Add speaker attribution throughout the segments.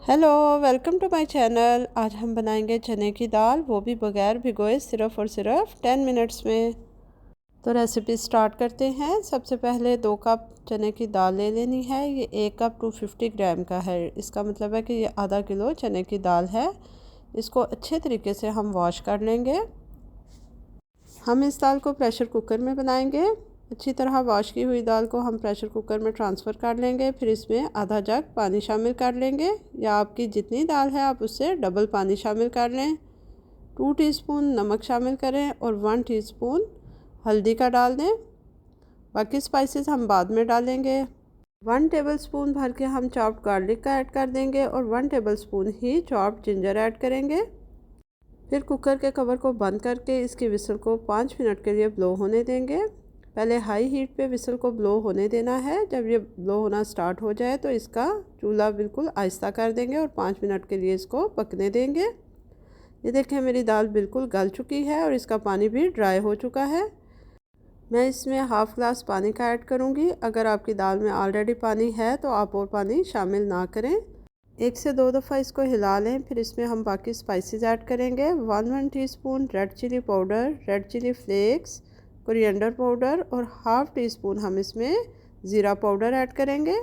Speaker 1: Hello, welcome to my channel. आज हम बनाएंगे चने की दाल, वो भी बगैर भिगोए सिर्फ़ और सिर्फ 10 मिनट्स में। तो रेसिपी स्टार्ट करते हैं। सबसे पहले 2 कप चने की दाल ले लेनी है। ये 1 कप 250 ग्राम का है। इसका मतलब है कि ये आधा किलो चने की दाल है। इसको अच्छे तरीके से हम वॉश कर लेंगे। हम इस दाल को प्रेशर कुकर में बनाएंगे। अच्छी तरह वॉश की हुई दाल को हम प्रेशर कुकर में ट्रांसफ़र कर लेंगे। फिर इसमें आधा जग पानी शामिल कर लेंगे, या आपकी जितनी दाल है आप उससे डबल पानी शामिल कर लें। 2 टीस्पून नमक शामिल करें और 1 टीस्पून हल्दी का डाल दें। बाकी स्पाइसेस हम बाद में डालेंगे। 1 टेबलस्पून भर के हम चॉप्ड गार्लिक का ऐड कर देंगे और 1 टेबलस्पून ही चॉप्ड जिंजर ऐड करेंगे। फिर कुकर के कवर को बंद करके इसकी विसल को 5 मिनट के लिए ब्लो होने देंगे। पहले हाई हीट पे विसल को ब्लो होने देना है। जब ये ब्लो होना स्टार्ट हो जाए तो इसका चूल्हा बिल्कुल आहिस्ता कर देंगे और 5 मिनट के लिए इसको पकने देंगे। ये देखें, मेरी दाल बिल्कुल गल चुकी है और इसका पानी भी ड्राई हो चुका है। मैं इसमें हाफ़ ग्लास पानी का ऐड करूँगी। अगर आपकी दाल में ऑलरेडी पानी है तो आप और पानी शामिल ना करें। 1 से 2 दफ़ा इसको हिला लें। फिर इसमें हम बाकी स्पाइसेस ऐड करेंगे। 1 teaspoon red chilli powder, red chilli flakes, coriander powder और हाफ़ टी स्पून हम इसमें ज़ीरा पाउडर ऐड करेंगे।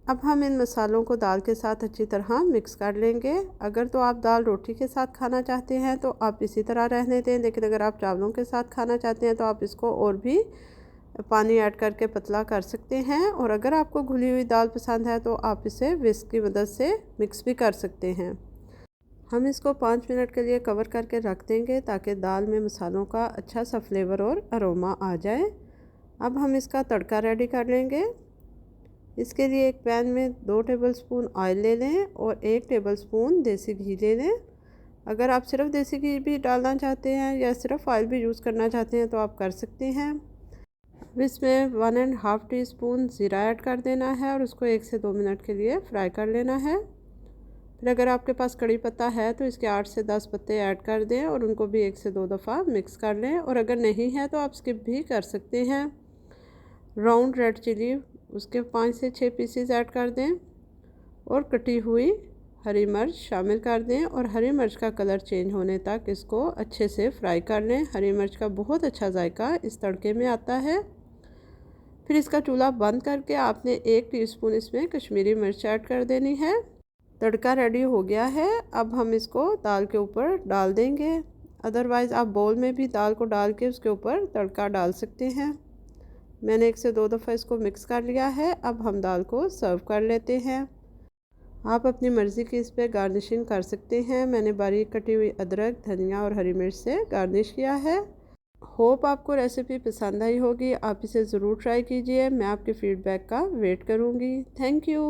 Speaker 1: अब हम इन मसालों को दाल के साथ अच्छी तरह मिक्स कर लेंगे। अगर तो आप दाल रोटी के साथ खाना चाहते हैं तो आप इसी तरह रहने दें, लेकिन अगर आप चावलों के साथ खाना चाहते हैं तो आप इसको और भी पानी ऐड करके पतला कर सकते हैं। और अगर आपको घुली हुई दाल पसंद है तो आप इसे विस्क की मदद से मिक्स भी कर सकते हैं। हम इसको 5 मिनट के लिए कवर करके रख देंगे ताकि दाल में मसालों का अच्छा सा फ्लेवर और अरोमा आ जाए। अब हम इसका तड़का रेडी कर लेंगे। इसके लिए एक पैन में 2 टेबलस्पून ऑयल ले लें और 1 टेबलस्पून देसी घी ले लें। अगर आप सिर्फ देसी घी भी डालना चाहते हैं या सिर्फ ऑयल भी यूज़ करना चाहते हैं तो आप कर सकते हैं। अब इसमें 1.5 टीस्पून ज़ीरा ऐड कर देना है और उसको 1 से 2 मिनट के लिए फ्राई कर लेना है। फिर अगर आपके पास कड़ी पत्ता है तो इसके 8 से 10 पत्ते ऐड कर दें और उनको भी 1 से 2 दफ़ा मिक्स कर लें। और अगर नहीं है तो आप स्किप भी कर सकते हैं। राउंड रेड चिली, उसके 5 से 6 पीसेस ऐड कर दें और कटी हुई हरी मिर्च शामिल कर दें और हरी मिर्च का कलर चेंज होने तक इसको अच्छे से फ्राई कर लें। हरी मिर्च का बहुत अच्छा जायका इस तड़के में आता है। फिर इसका चूल्हा बंद करके आपने 1 टीस्पून इसमें कश्मीरी मिर्च ऐड कर देनी है। तड़का रेडी हो गया है। अब हम इसको दाल के ऊपर डाल देंगे। अदरवाइज़ आप बोल में भी दाल को डाल के उसके ऊपर तड़का डाल सकते हैं। मैंने 1 से 2 दफ़ा इसको मिक्स कर लिया है। अब हम दाल को सर्व कर लेते हैं। आप अपनी मर्ज़ी की इस पर गार्निशिंग कर सकते हैं। मैंने बारीक कटी हुई अदरक, धनिया और हरी मिर्च से गार्निश किया है। होप आपको रेसिपी पसंद आई होगी। आप इसे ज़रूर ट्राई कीजिए। मैं आपके फ़ीडबैक का वेट करूँगी। Thank you.